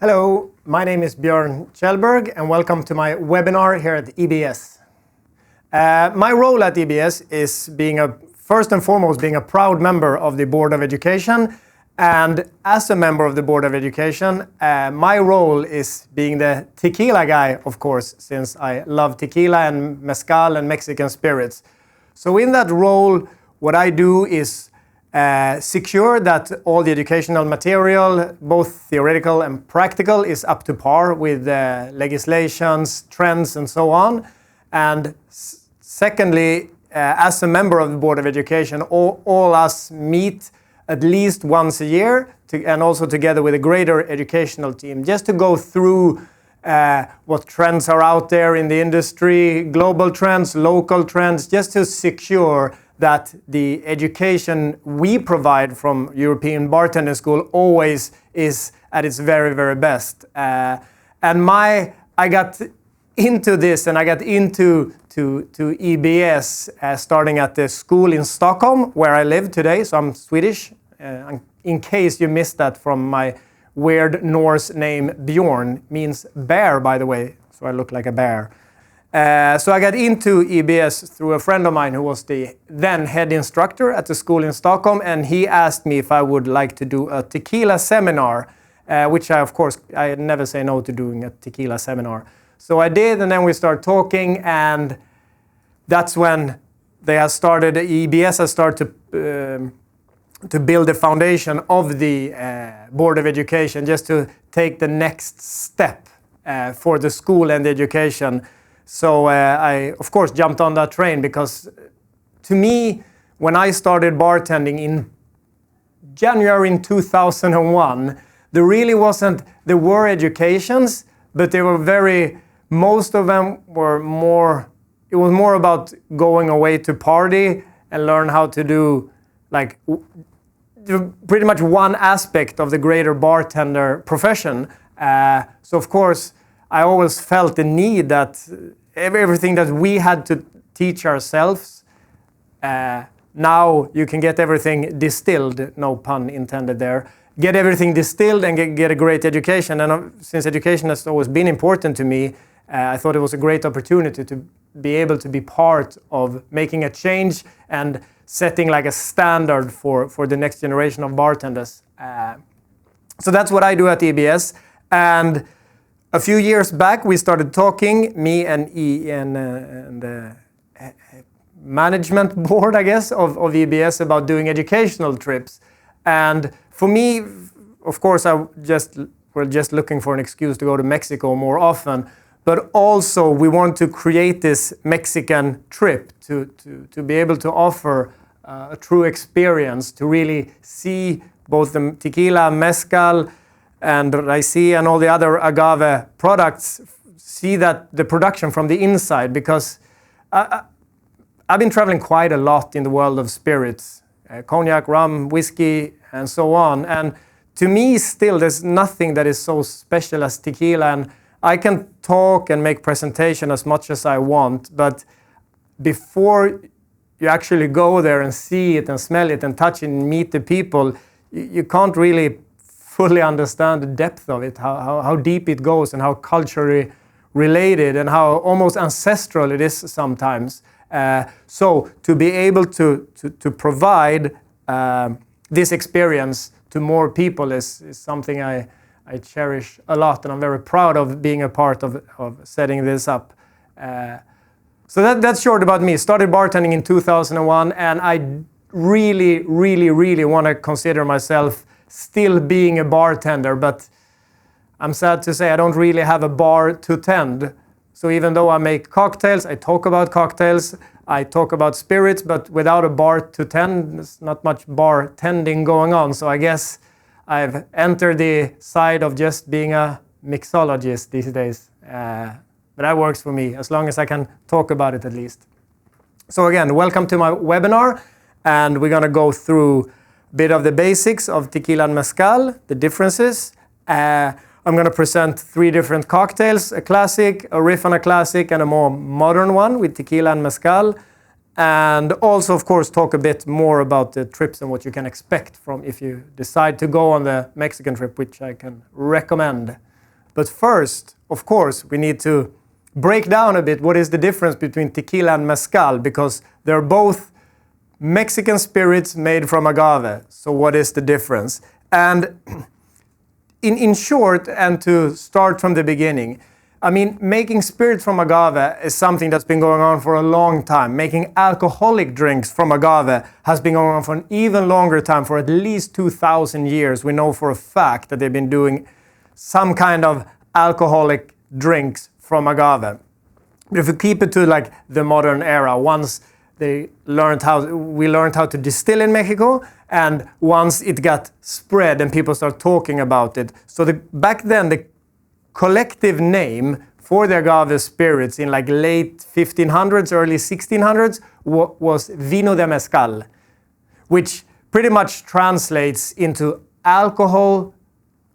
Hello, my name is Björn Kjellberg and welcome to my webinar here at EBS. My role at EBS is first and foremost being a proud member of the Board of Education, and as a member of the Board of Education, my role is being the tequila guy, of course, since I love tequila and mezcal and Mexican spirits. So in that role, what I do is secure that all the educational material, both theoretical and practical, is up to par with legislations, trends, and so on. And secondly, as a member of the Board of Education, all us meet at least once a year, and also together with a greater educational team, just to go through what trends are out there in the industry, global trends, local trends, just to secure that the education we provide from European Bartender School always is at its very, very best. I got into this, and I got into EBS starting at the school in Stockholm, where I live today. So I'm Swedish, in case you missed that from my weird Norse name. Björn means bear, by the way, so I look like a bear. So I got into EBS through a friend of mine who was the then head instructor at the school in Stockholm, and he asked me if I would like to do a tequila seminar, which I never say no to doing a tequila seminar. So I did, and then we started talking, and that's when EBS has started to build the foundation of the Board of Education, just to take the next step for the school and the education. So I, of course, jumped on that train, because to me, when I started bartending in January in 2001, there were educations, but most of them were it was more about going away to party and learn how to do pretty much one aspect of the greater bartender profession. So of course, I always felt the need that everything that we had to teach ourselves, now you can get everything distilled, no pun intended there, get everything distilled and get a great education. And since education has always been important to me, I thought it was a great opportunity to be able to be part of making a change and setting a standard for the next generation of bartenders. So that's what I do at EBS. And a few years back, we started talking, me and the management board, I guess, of EBS, about doing educational trips. And for me, of course, we're just looking for an excuse to go to Mexico more often. But also, we want to create this Mexican trip to be able to offer a true experience, to really see both the tequila, mezcal, and raicilla and all the other agave products, see that the production from the inside, because I've been traveling quite a lot in the world of spirits, cognac, rum, whiskey, and so on. And to me, still, there's nothing that is so special as tequila. And I can talk and make presentation as much as I want, but before you actually go there and see it and smell it and touch it and meet the people, you can't really fully understand the depth of it, how deep it goes, and how culturally related and how almost ancestral it is sometimes. So to be able to provide this experience to more people is something I cherish a lot, and I'm very proud of being a part of setting this up. So that's short about me. Started bartending in 2001, and I really, really, really want to consider myself still being a bartender, but I'm sad to say I don't really have a bar to tend. So even though I make cocktails, I talk about cocktails, I talk about spirits, but without a bar to tend, there's not much bartending going on. So I guess I've entered the side of just being a mixologist these days. But that works for me, as long as I can talk about it at least. So again, welcome to my webinar, and we're going to go through a bit of the basics of tequila and mezcal, the differences. I'm going to present 3 different cocktails, a classic, a riff on a classic, and a more modern one with tequila and mezcal. And also, of course, talk a bit more about the trips and what you can expect from if you decide to go on the Mexican trip, which I can recommend. But first, of course, we need to break down a bit what is the difference between tequila and mezcal, because they're both Mexican spirits made from agave. So what is the difference? And in short, and to start from the beginning, I mean, making spirits from agave is something that's been going on for a long time. Making alcoholic drinks from agave has been going on for an even longer time, for at least 2,000 years. We know for a fact that they've been doing some kind of alcoholic drinks from agave. But if we keep it to like the modern era, once we learned how to distill in Mexico, and once it got spread and people start talking about it. So back then, the collective name for the agave spirits in like late 1500s, early 1600s was vino de mezcal, which pretty much translates into alcohol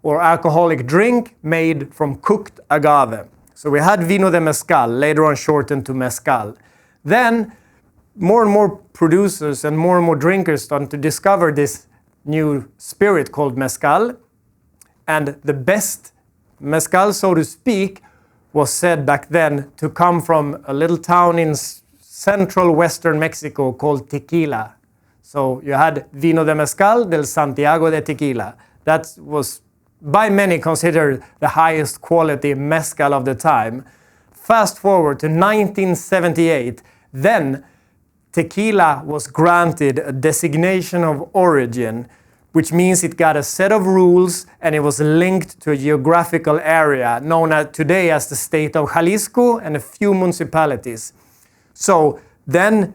or alcoholic drink made from cooked agave. So we had vino de mezcal, later on shortened to mezcal. Then more and more producers and more drinkers started to discover this new spirit called mezcal. And the best mezcal, so to speak, was said back then to come from a little town in central western Mexico called Tequila. So you had vino de mezcal del Santiago de Tequila. That was by many considered the highest quality mezcal of the time. Fast forward to 1978, then tequila was granted a designation of origin, which means it got a set of rules and it was linked to a geographical area known today as the state of Jalisco and a few municipalities. So then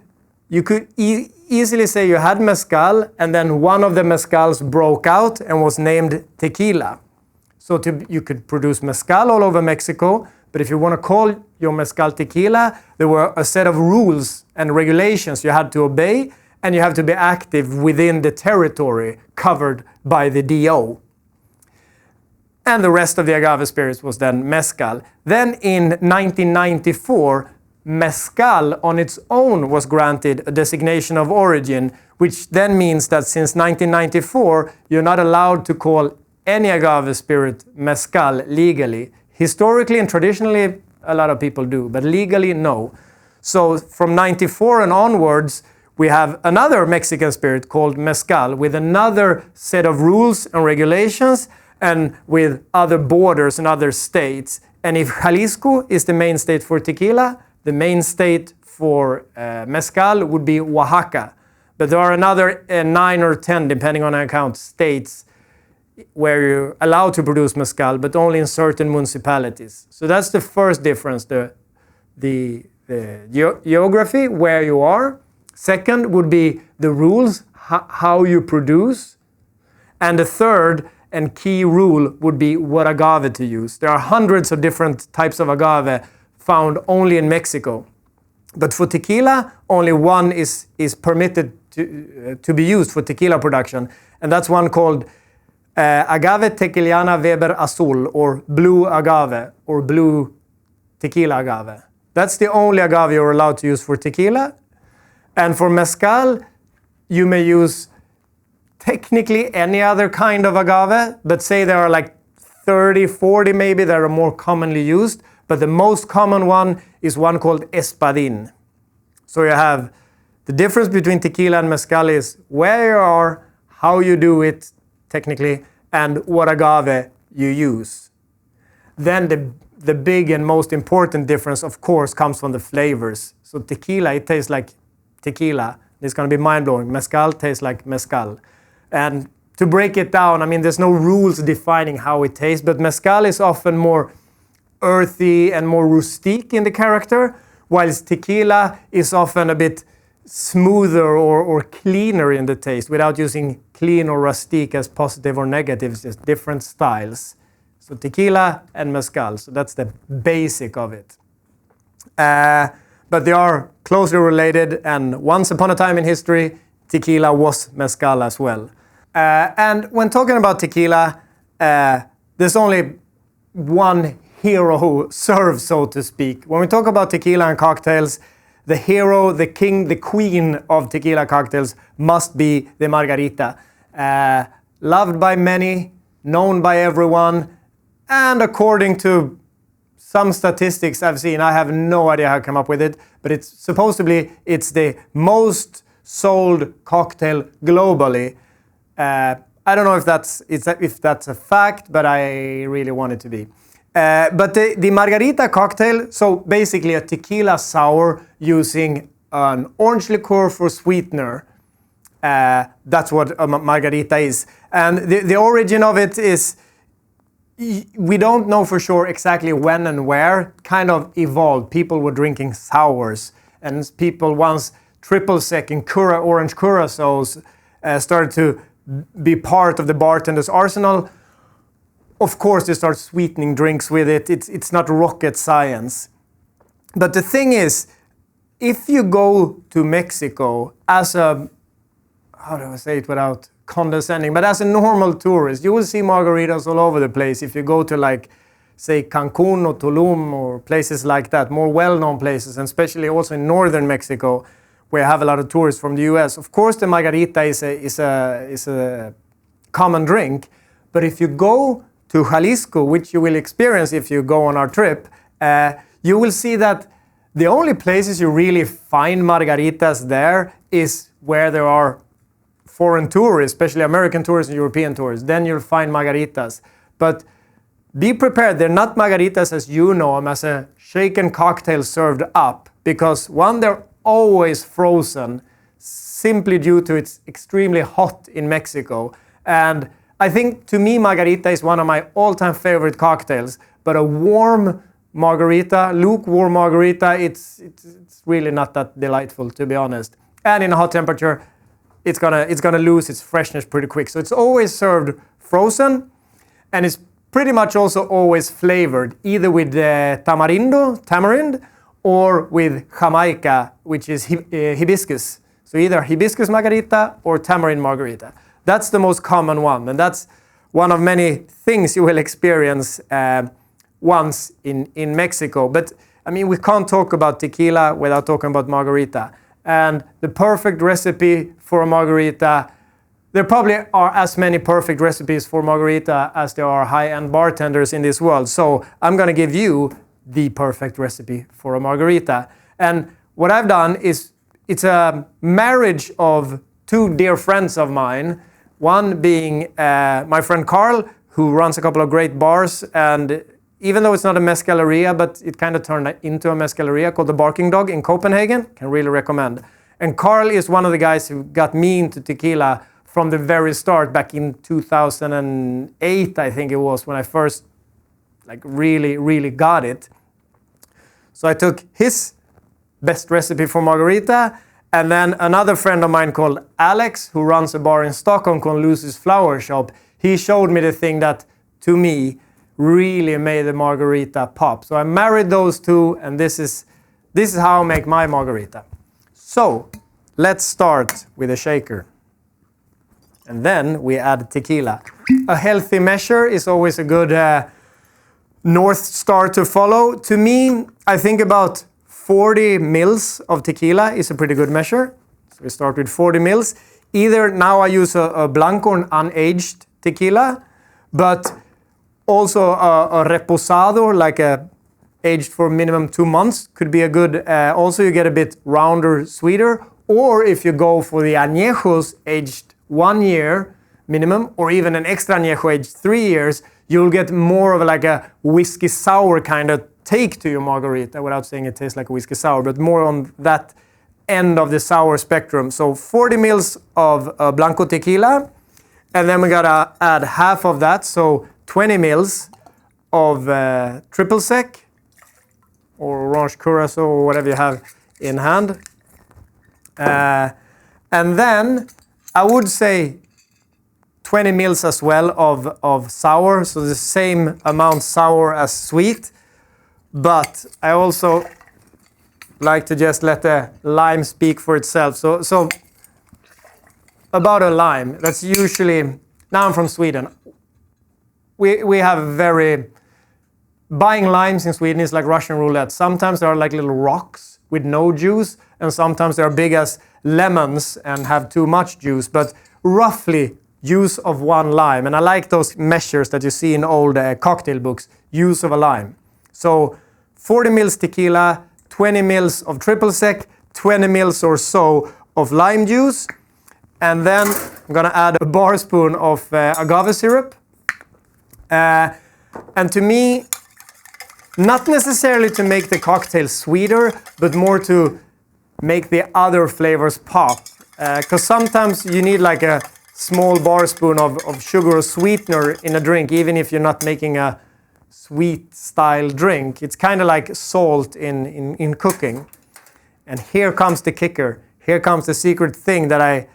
you could easily say you had mezcal, and then one of the mezcals broke out and was named tequila. So you could produce mezcal all over Mexico, but if you want to call your mezcal tequila, there were a set of rules and regulations you had to obey, and you have to be active within the territory covered by the DO. And the rest of the agave spirits was then mezcal. Then in 1994, mezcal on its own was granted a designation of origin, which then means that since 1994, you're not allowed to call any agave spirit mezcal legally. Historically and traditionally, a lot of people do, but legally, no. So from 94 and onwards, we have another Mexican spirit called mezcal with another set of rules and regulations and with other borders and other states. And if Jalisco is the main state for tequila, the main state for mezcal would be Oaxaca. But there are another 9 or 10, depending on how you count, states where you're allowed to produce mezcal, but only in certain municipalities. So that's the first difference, the geography, where you are. Second would be the rules, how you produce. And the third and key rule would be what agave to use. There are hundreds of different types of agave found only in Mexico. But for tequila, only one is permitted to be used for tequila production. And that's one called agave tequiliana Weber Azul, or blue agave, or blue tequila agave. That's the only agave you're allowed to use for tequila. And for mezcal, you may use technically any other kind of agave, but say there are like 30, 40 maybe that are more commonly used. But the most common one is one called espadín. So you have the difference between tequila and mezcal is where you are, how you do it technically, and what agave you use. Then the big and most important difference, of course, comes from the flavors. So tequila, it tastes like tequila. It's going to be mind-blowing. Mezcal tastes like mezcal. And to break it down, I mean, there's no rules defining how it tastes, but mezcal is often more earthy and more rustique in the character, whilst tequila is often a bit smoother or cleaner in the taste, without using clean or rustique as positive or negative. It's just different styles. So tequila and mezcal, so that's the basic of it. But they are closely related, and once upon a time in history, tequila was mezcal as well. And when talking about tequila, there's only one hero who serves, so to speak. When we talk about tequila and cocktails, the hero, the king, the queen of tequila cocktails must be the Margarita. Loved by many, known by everyone, And according to some statistics I've seen, I have no idea how to come up with it, but it's supposedly it's the most sold cocktail globally. I don't know if that's a fact, but I really want it to be. But the Margarita cocktail, so basically a tequila sour using an orange liqueur for sweetener. That's what a Margarita is. And the origin of it is, we don't know for sure exactly when and where, kind of evolved. People were drinking sours, and people once triple sec and orange curacos started to be part of the bartender's arsenal. Of course, they start sweetening drinks with it. It's not rocket science. But the thing is, if you go to Mexico as a, how do I say it without condescending, but as a normal tourist, you will see margaritas all over the place. If you go to, like, say Cancun or Tulum or places like that, more well-known places, and especially also in northern Mexico, where I have a lot of tourists from the US. Of course, the margarita is a common drink, but if you go to Jalisco, which you will experience if you go on our trip, you will see that the only places you really find margaritas there is where there are foreign tourists, especially American tourists and European tourists. Then you'll find margaritas. But be prepared, they're not margaritas as you know them, as a shaken cocktail served up, because one, they're always frozen, simply due to it's extremely hot in Mexico. And I think, to me, Margarita is one of my all-time favorite cocktails. But a warm margarita, lukewarm margarita, it's really not that delightful, to be honest. And in a hot temperature, it's gonna lose its freshness pretty quick. So it's always served frozen, and it's pretty much also always flavored, either with tamarind, or with Jamaica, which is hibiscus. So either hibiscus margarita or tamarind margarita. That's the most common one, and that's one of many things you will experience once in Mexico. But I mean, we can't talk about tequila without talking about margarita. And the perfect recipe for a margarita, there probably are as many perfect recipes for margarita as there are high-end bartenders in this world. So I'm going to give you the perfect recipe for a margarita. And what I've done is, it's a marriage of two dear friends of mine. One being my friend Carl, who runs a couple of great bars, and even though it's not a mezcaleria, but it kind of turned into a mezcaleria called the Barking Dog in Copenhagen. Can really recommend. And Carl is one of the guys who got me into tequila from the very start, back in 2008, I think it was, when I first really got it. So I took his best recipe for margarita, and then another friend of mine called Alex, who runs a bar in Stockholm called Lucy's Flower Shop, he showed me the thing that, to me, really made the margarita pop. So I married those two, and this is how I make my margarita. So let's start with a shaker. And then we add tequila. A healthy measure is always a good North Star to follow. To me, I think about 40 mils of tequila is a pretty good measure. So we start with 40 mils. Either now I use a blanco, an unaged tequila, but also a reposado, like a aged for minimum 2 months, could be a good. Also, you get a bit rounder, sweeter. Or if you go for the añejos aged 1 year minimum, or even an extra añejo aged 3 years, you'll get more of like a whiskey sour kind of take to your margarita, without saying it tastes like a whiskey sour, but more on that end of the sour spectrum. So 40 mils of blanco tequila, and then we gotta add half of that, so 20 mils of triple sec or orange curacao or whatever you have in hand. And then I would say 20 mils as well of sour, so the same amount sour as sweet. But I also like to just let the lime speak for itself. So about a lime, that's usually, now I'm from Sweden. We have buying limes in Sweden is like Russian roulette. Sometimes they are like little rocks with no juice, and sometimes they are big as lemons and have too much juice. But roughly use of 1 lime. And I like those measures that you see in old cocktail books, use of a lime. So 40 mils tequila, 20 mils of triple sec, 20 mils or so of lime juice. And then I'm gonna add a bar spoon of agave syrup. And to me, not necessarily to make the cocktail sweeter, but more to make the other flavors pop. Because sometimes you need like a small bar spoon of sugar or sweetener in a drink, even if you're not making a sweet style drink. It's kind of like salt in cooking. And here comes the kicker. Here comes the secret thing that I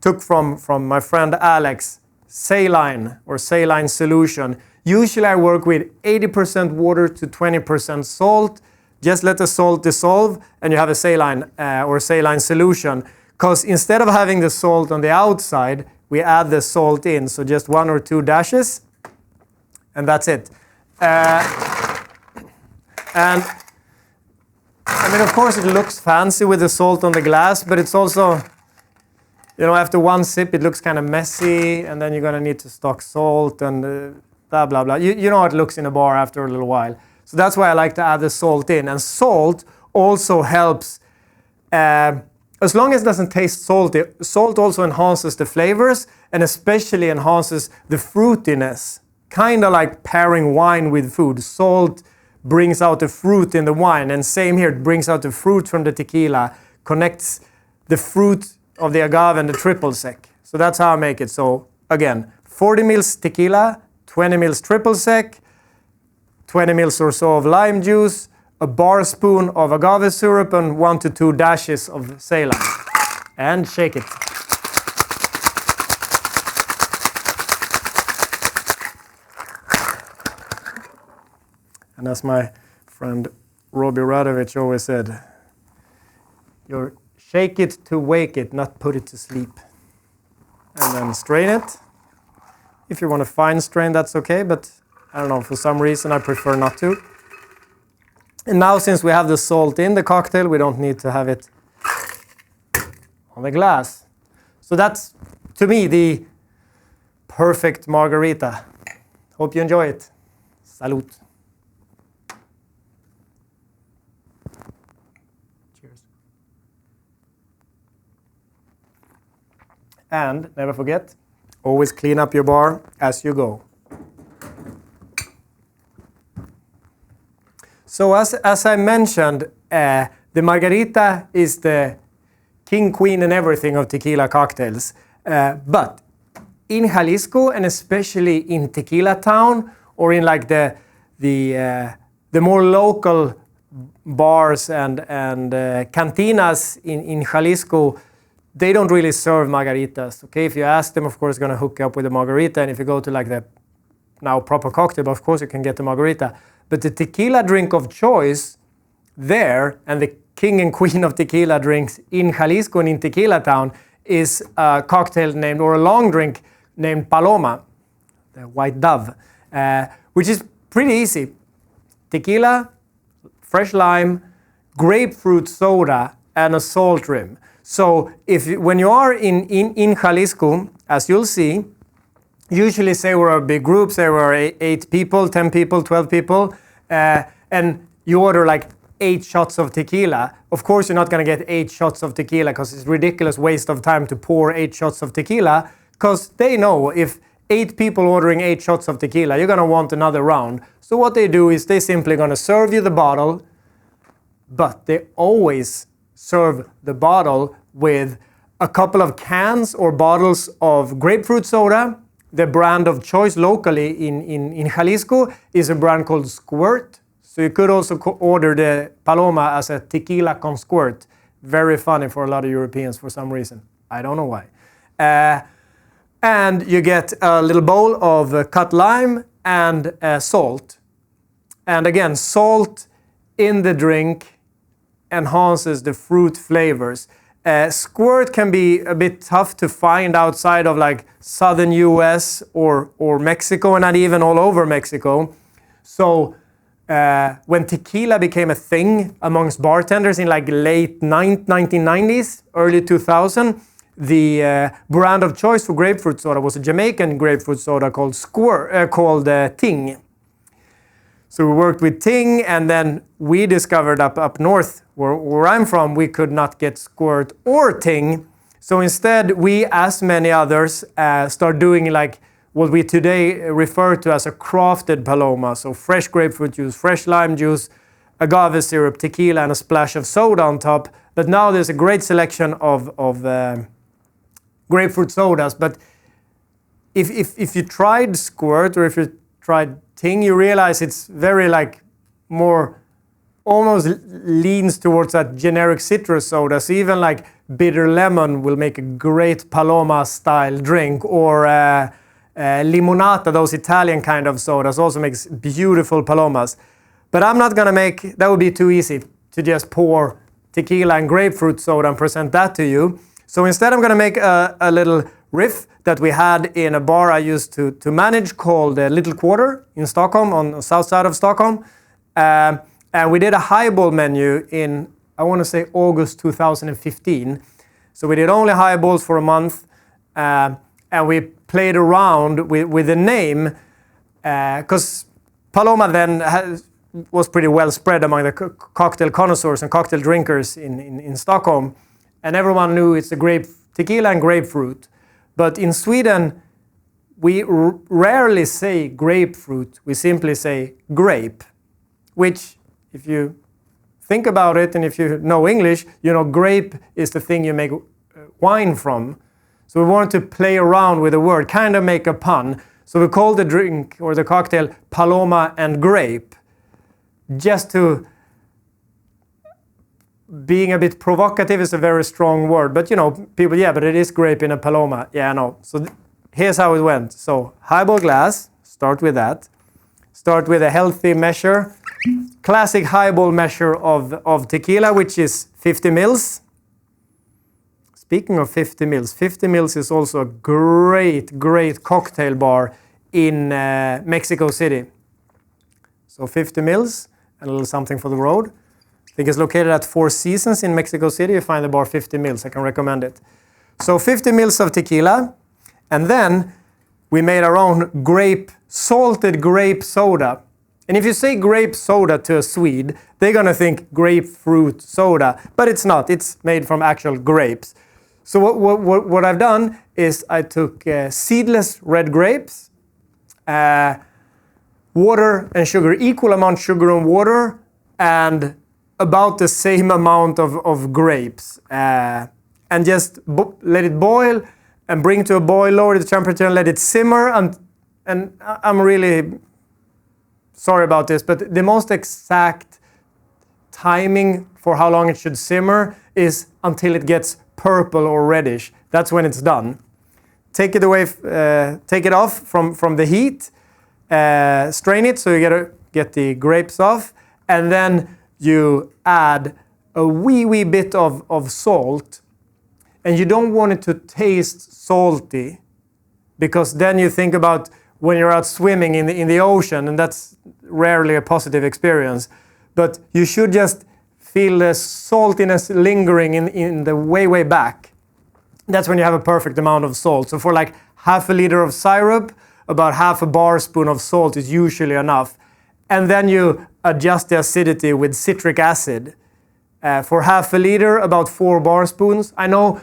took from my friend Alex. Saline or saline solution. Usually I work with 80% water to 20% salt. Just let the salt dissolve and you have a saline or saline solution. Because instead of having the salt on the outside, we add the salt in. So just 1 or 2 dashes and that's it. And I mean, of course it looks fancy with the salt on the glass, but it's also, you know, after 1 sip, it looks kind of messy, and then you're gonna need to stock salt and blah, blah, blah. You know how it looks in a bar after a little while. So that's why I like to add the salt in. And salt also helps, as long as it doesn't taste salty, salt also enhances the flavors and especially enhances the fruitiness. Kind of like pairing wine with food. Salt brings out the fruit in the wine, and same here, it brings out the fruit from the tequila, connects the fruit of the agave and the triple sec. So that's how I make it. So again, 40 mils tequila, 20 mils triple sec, 20 mils or so of lime juice, a bar spoon of agave syrup, and 1 to 2 dashes of saline. And shake it. And as my friend Robbie Radovich always said, you're shake it to wake it, not put it to sleep. And then strain it. If you want to fine strain, that's okay, but I don't know, for some reason I prefer not to. And now since we have the salt in the cocktail, we don't need to have it on the glass. So that's, to me, the perfect margarita. Hope you enjoy it. Salud. And never forget, always clean up your bar as you go. So as I mentioned, the Margarita is the king, queen, and everything of tequila cocktails. But in Jalisco, and especially in Tequila Town, or in like the more local bars and cantinas in Jalisco, they don't really serve margaritas. Okay, if you ask them, of course, going to hook you up with a margarita. And if you go to like the now proper cocktail, of course, you can get the margarita. But the tequila drink of choice there, and the king and queen of tequila drinks in Jalisco and in Tequila Town, is a cocktail named, or a long drink named Paloma, the white dove, which is pretty easy. Tequila, fresh lime, grapefruit soda, and a salt rim. So when you are in Jalisco, as you'll see, usually say we're a big group, say we're 8 people, 10 people, 12 people, and you order like 8 shots of tequila. Of course, you're not going to get 8 shots of tequila because it's a ridiculous waste of time to pour 8 shots of tequila, because they know if 8 people ordering 8 shots of tequila, you're going to want another round. So what they do is they simply going to serve you the bottle, but they always serve the bottle with a couple of cans or bottles of grapefruit soda. The brand of choice locally in Jalisco is a brand called Squirt. So you could also order the Paloma as a tequila con squirt. Very funny for a lot of Europeans for some reason. I don't know why. And you get a little bowl of cut lime and salt. And again, salt in the drink enhances the fruit flavors. Squirt can be a bit tough to find outside of like southern US or Mexico, and not even all over Mexico. So when tequila became a thing amongst bartenders in like late 1990s, early 2000, the brand of choice for grapefruit soda was a Jamaican grapefruit soda called Ting. So we worked with Ting, and then we discovered up north, where I'm from, we could not get Squirt or Ting. So instead, we, as many others, start doing like what we today refer to as a crafted Paloma. So fresh grapefruit juice, fresh lime juice, agave syrup, tequila, and a splash of soda on top. But now there's a great selection of grapefruit sodas. But if you tried Squirt or if you tried Ting, you realize it's very like more, almost leans towards that generic citrus soda. So even like bitter lemon will make a great Paloma style drink, or limonata, those Italian kind of sodas, also makes beautiful Palomas. But I'm not gonna make, that would be too easy to just pour tequila and grapefruit soda and present that to you. So instead I'm gonna make a little riff that we had in a bar I used to manage called Little Quarter in Stockholm, on the south side of Stockholm. And we did a highball menu in, I want to say, August 2015. So we did only highballs for a month, and we played around with the name, because Paloma then was pretty well spread among the cocktail connoisseurs and cocktail drinkers in Stockholm. And everyone knew it's a tequila and grapefruit. But in Sweden, we rarely say grapefruit, we simply say grape, which, if you think about it and if you know English, you know grape is the thing you make wine from. So we wanted to play around with the word, kind of make a pun. So we called the drink or the cocktail Paloma and Grape, just to, being a bit provocative is a very strong word, but you know, people, yeah, but it is grape in a Paloma. Yeah, I know. So here's how it went. So highball glass, start with that. Start with a healthy measure. Classic highball measure of tequila, which is 50 mils. Speaking of 50 mils, 50 mils is also a great cocktail bar in Mexico City. So 50 mils, and a little something for the road. I think it's located at Four Seasons in Mexico City. You find the bar 50 mils. I can recommend it. So 50 mils of tequila, and then we made our own salted grape soda. And if you say grape soda to a Swede, they're gonna think grapefruit soda, but it's not. It's made from actual grapes. So what I've done is I took seedless red grapes, water and sugar, equal amount sugar and water, and about the same amount of grapes, and just let it boil and bring to a boil, lower the temperature and let it simmer. And I'm really sorry about this, but the most exact timing for how long it should simmer is until it gets purple or reddish. That's when it's done. Take it away, take it off from the heat, strain it so you get the grapes off, and then you add a wee bit of salt. And you don't want it to taste salty, because then you think about when you're out swimming in the ocean, and that's rarely a positive experience. But you should just feel the saltiness lingering in the way back. That's when you have a perfect amount of salt. So for like half a liter of syrup, about half a bar spoon of salt is usually enough. And then you adjust the acidity with citric acid. For half a liter, about 4 bar spoons. I know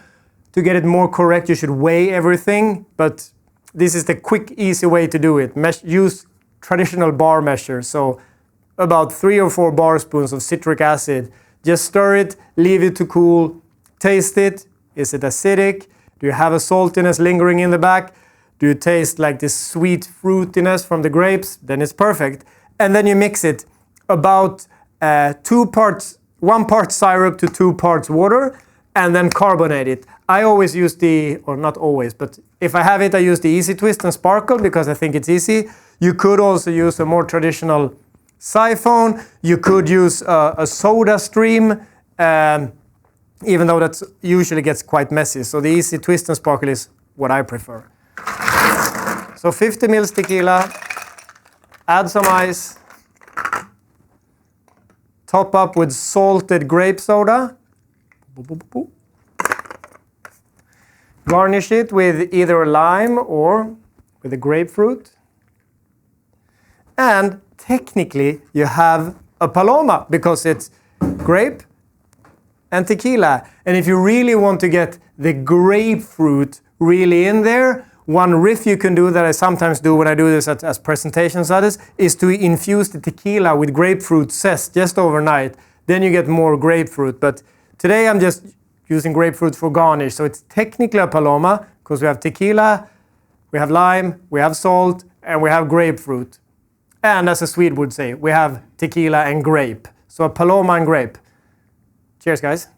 to get it more correct, you should weigh everything, but this is the quick, easy way to do it. Use traditional bar measure. So about 3 or 4 bar spoons of citric acid. Just stir it, leave it to cool, taste it. Is it acidic? Do you have a saltiness lingering in the back? Do you taste like this sweet fruitiness from the grapes? Then it's perfect. And then you mix it about 1 part syrup to 2 parts water, and then carbonate it. I always use or not always, but if I have it, I use the Easy Twist and Sparkle because I think it's easy. You could also use a more traditional siphon. You could use a soda stream, even though that usually gets quite messy. So the Easy Twist and Sparkle is what I prefer. So 50 mils tequila, add some ice, top up with salted grape soda. Garnish it with either a lime or with a grapefruit. And technically you have a Paloma because it's grape and tequila. And if you really want to get the grapefruit really in there, one riff you can do that I sometimes do when I do this as presentations others is to infuse the tequila with grapefruit zest just overnight. Then you get more grapefruit. But today I'm just using grapefruit for garnish. So it's technically a Paloma because we have tequila, we have lime, we have salt, and we have grapefruit. And as a Swede would say, we have tequila and grape. So a Paloma and grape. Cheers, guys.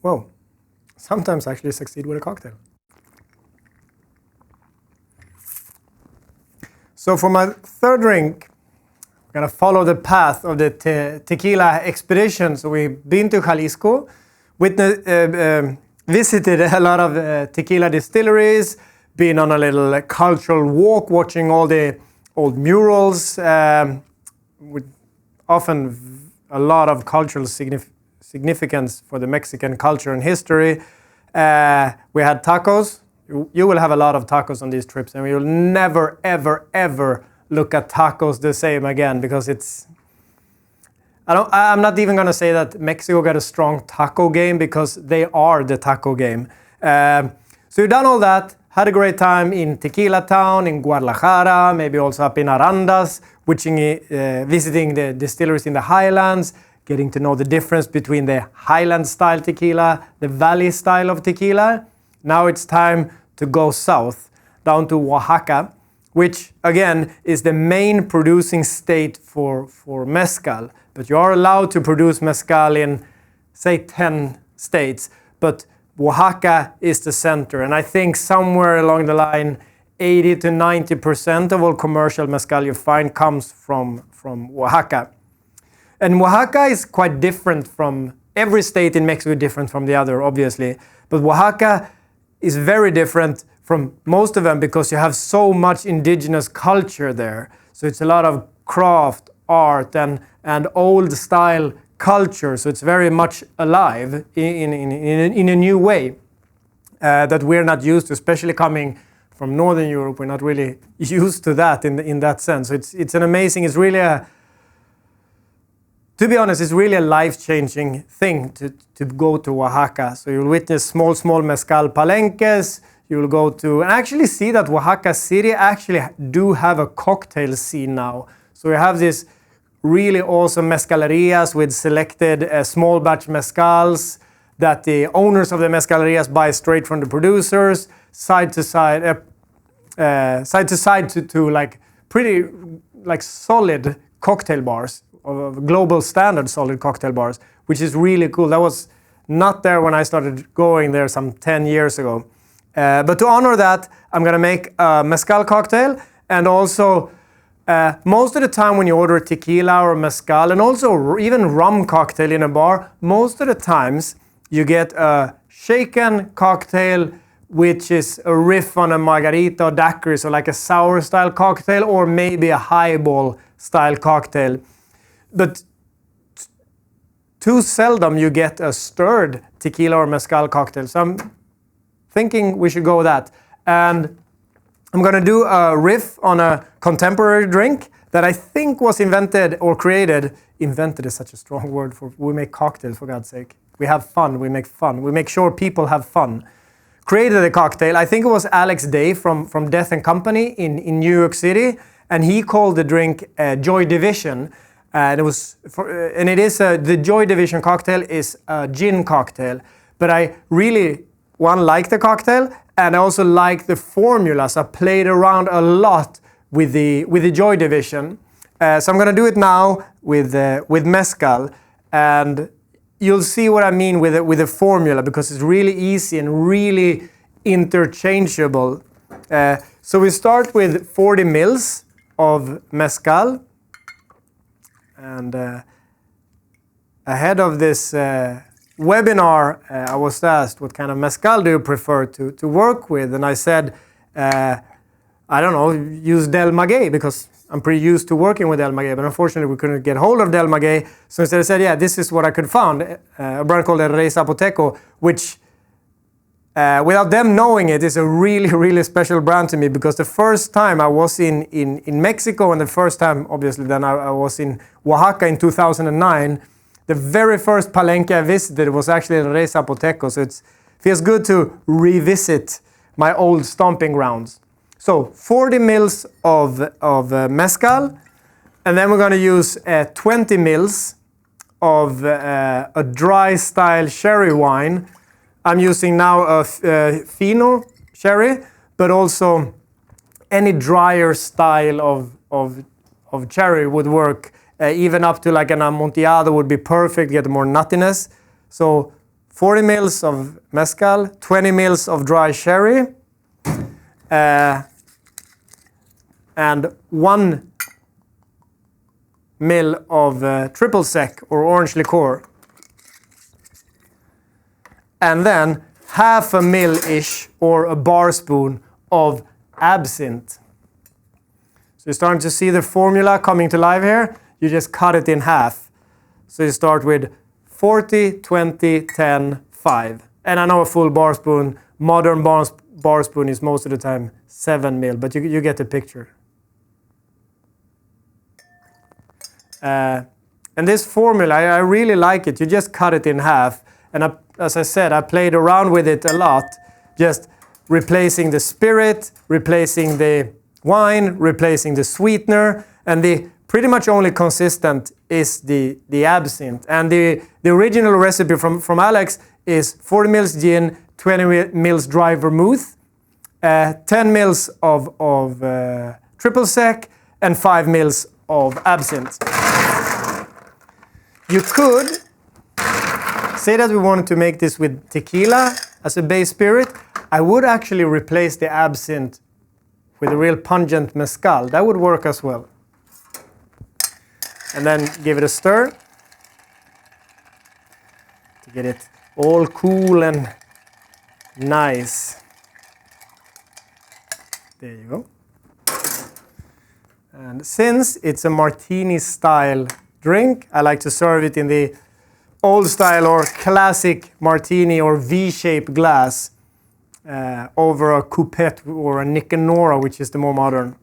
Whoa, sometimes I actually succeed with a cocktail. So for my third drink, I'm gonna follow the path of the tequila expedition. So we've been to Jalisco, visited a lot of tequila distilleries, been on a little cultural walk, watching all the old murals, with often a lot of cultural significance for the Mexican culture and history. We had tacos. You will have a lot of tacos on these trips, and we will never, ever, ever look at tacos the same again because it's... I'm not even going to say that Mexico got a strong taco game because they are the taco game. So we've done all that, had a great time in Tequila Town, in Guadalajara, maybe also up in Arandas, visiting the distilleries in the highlands, getting to know the difference between the highland style tequila, the valley style of tequila. Now it's time to go south, down to Oaxaca, which again is the main producing state for mezcal. But you are allowed to produce mezcal in, say, 10 states, but Oaxaca is the center. And I think somewhere along the line, 80 to 90% of all commercial mezcal you find comes from Oaxaca. And Oaxaca is quite different from every state in Mexico, different from the other, obviously. But Oaxaca is very different from most of them because you have so much indigenous culture there. So it's a lot of craft, art, and old style culture. So it's very much alive in a new way that we're not used to, especially coming from Northern Europe. We're not really used to that in that sense. So it's an amazing, it's really a, to be honest, it's really a life-changing thing to go to Oaxaca. So you'll witness small mezcal palenques. You will go to, and actually see that Oaxaca City actually do have a cocktail scene now. So we have this really awesome mezcalerias with selected small batch mezcals that the owners of the mezcalerias buy straight from the producers, side to side to like pretty like solid cocktail bars, of global standard solid cocktail bars, which is really cool. That was not there when I started going there some 10 years ago. But to honor that, I'm gonna make a mezcal cocktail, and also most of the time when you order tequila or mezcal, and also even rum cocktail in a bar, most of the times you get a shaken cocktail, which is a riff on a Margarita or daiquiri, so like a sour style cocktail, or maybe a highball style cocktail. But too seldom you get a stirred tequila or mezcal cocktail. So I'm thinking we should go with that. And I'm going to do a riff on a contemporary drink that I think was invented or created. Invented is such a strong word. We make cocktails, for God's sake. We have fun, we make fun. We make sure people have fun. Created a cocktail. I think it was Alex Day from Death and Company in New York City. And he called the drink Joy Division. And it is the Joy Division cocktail is a gin cocktail. But I really, like the cocktail, and I also like the formulas. I played around a lot with the Joy Division. So I'm gonna do it now with mezcal, and you'll see what I mean with the formula, because it's really easy and really interchangeable. So we start with 40 mils of mezcal. And ahead of this webinar, I was asked, what kind of mezcal do you prefer to work with? And I said, I don't know, use Del Maguey, because I'm pretty used to working with El Maguey, but unfortunately we couldn't get hold of the El Maguey. So instead I said, yeah, this is what I could find, a brand called El Rey Zapoteco, which without them knowing it, is a really, really special brand to me, because the first time I was in Mexico, and the first time, obviously, then I was in Oaxaca in 2009, the very first palenque I visited was actually El Rey Zapoteco, so it feels good to revisit my old stomping grounds. So 40 mils of mezcal, and then we're going to use 20 mils of a dry style sherry wine. I'm using now a Fino sherry, but also any drier style of cherry would work. Even up to like an Amontillado would be perfect, get more nuttiness. So 40 mils of mezcal, 20 mils of dry sherry, and 1 mil of triple sec or orange liqueur. And then half a mil-ish or a bar spoon of absinthe. So you're starting to see the formula coming to life here. You just cut it in half. So you start with 40, 20, 10, 5. And I know a full bar spoon, modern bar spoon is most of the time 7 mil, but you get the picture. And this formula, I really like it. You just cut it in half. And as I said, I played around with it a lot, just replacing the spirit, replacing the wine, replacing the sweetener, and the pretty much only consistent is the absinthe. And the original recipe from Alex is 40 mils gin, 20 mils dry vermouth, 10 mils of triple sec, and 5 mils of absinthe. You could say that we wanted to make this with tequila as a base spirit. I would actually replace the absinthe with a real pungent mezcal. That would work as well. And then give it a stir to get it all cool and nice. There you go. And since it's a martini style drink, I like to serve it in the old style or classic martini or V-shaped glass over a coupette or a Nicanora, which is the more modern.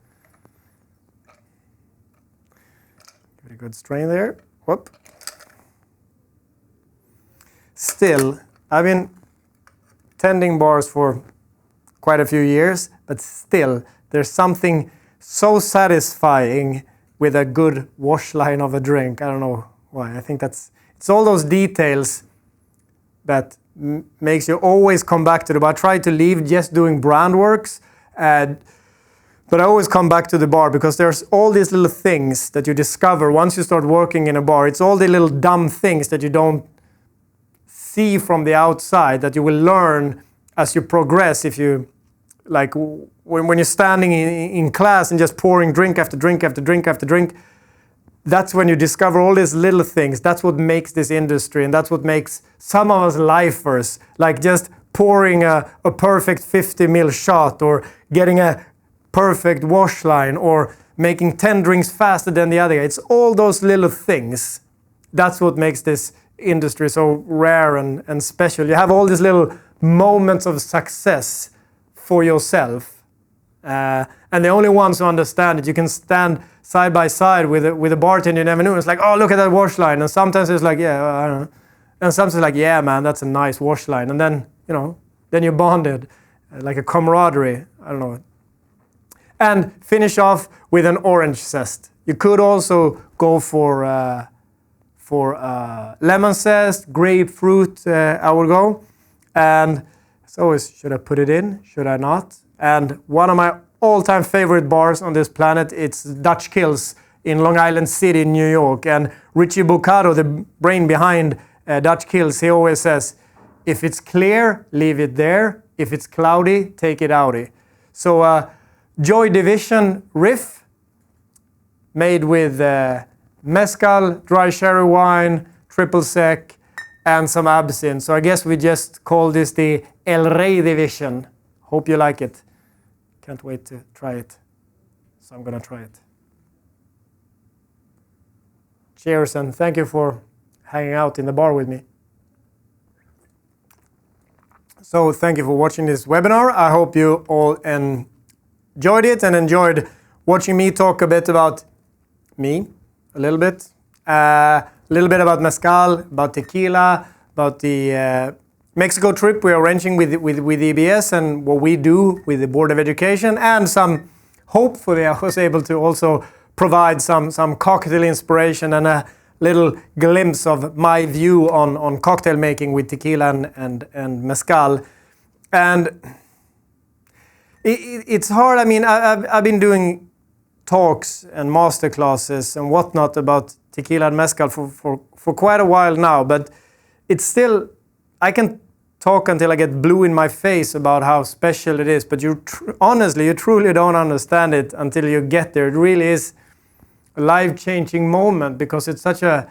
Give it a good strain there. Whoop. Still, I've been tending bars for quite a few years, but still, there's something so satisfying with a good wash line of a drink. I don't know why. I think it's all those details that makes you always come back to the bar. I try to leave just doing brand works, but I always come back to the bar because there's all these little things that you discover once you start working in a bar. It's all the little dumb things that you don't see from the outside that you will learn as you progress. If you like when you're standing in class and just pouring drink after drink after drink after drink, that's when you discover all these little things. That's what makes this industry, and that's what makes some of us lifers, like just pouring a perfect 50 ml shot, or getting a perfect wash line, or making 10 drinks faster than the other guy. It's all those little things. That's what makes this industry so rare and special. You have all these little moments of success for yourself. And the only ones who understand it, you can stand side by side with a bartender you never knew. It's like, oh, look at that wash line. And sometimes it's like, yeah, I don't know. And sometimes it's like, yeah, man, that's a nice wash line. And then, then you're bonded, like a camaraderie. I don't know. And finish off with an orange zest. You could also go for lemon zest, grapefruit, I would go. And it's always, should I put it in? Should I not? And one of my all-time favorite bars on this planet, it's Dutch Kills in Long Island City, New York. And Richie Bucado, the brain behind Dutch Kills, he always says, if it's clear, leave it there. If it's cloudy, take it outy. So Joy Division riff made with mezcal, dry sherry wine, triple sec, and some absinthe. So I guess we just call this the El Rey Division. Hope you like it. Can't wait to try it. So I'm gonna try it. cheers, and thank you for hanging out in the bar with me. So thank you for watching this webinar. I hope you all enjoyed it and enjoyed watching me talk a bit about me, a little bit about mezcal, about tequila, about the Mexico trip we're arranging with EBS and what we do with the Board of Education, and hopefully I was able to also provide some cocktail inspiration and a little glimpse of my view on cocktail making with tequila and mezcal. And it's hard. I mean, I've been doing talks and master classes and whatnot about tequila and mezcal for quite a while now, but it's still, I can talk until I get blue in my face about how special it is, but honestly, you truly don't understand it until you get there. It really is a life-changing moment, because it's such a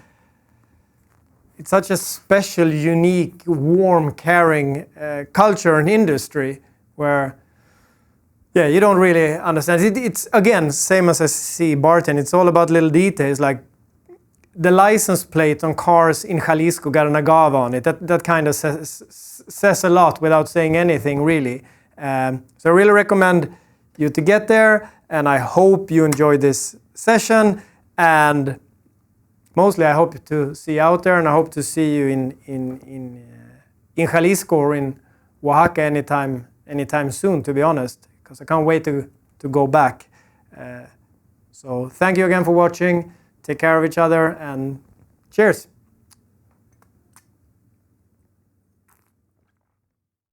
special, unique, warm, caring culture and industry where, yeah, you don't really understand it. It's again same as I see bartending. It's all about little details, like the license plate on cars in Jalisco got an agave on it. That kind of says a lot without saying anything really. So I really recommend you to get there, and I hope you enjoyed this session, and mostly I hope to see you out there, and I hope to see you in Jalisco or in Oaxaca anytime soon, to be honest, because I can't wait to go back. So thank you again for watching. Take care of each other, and cheers.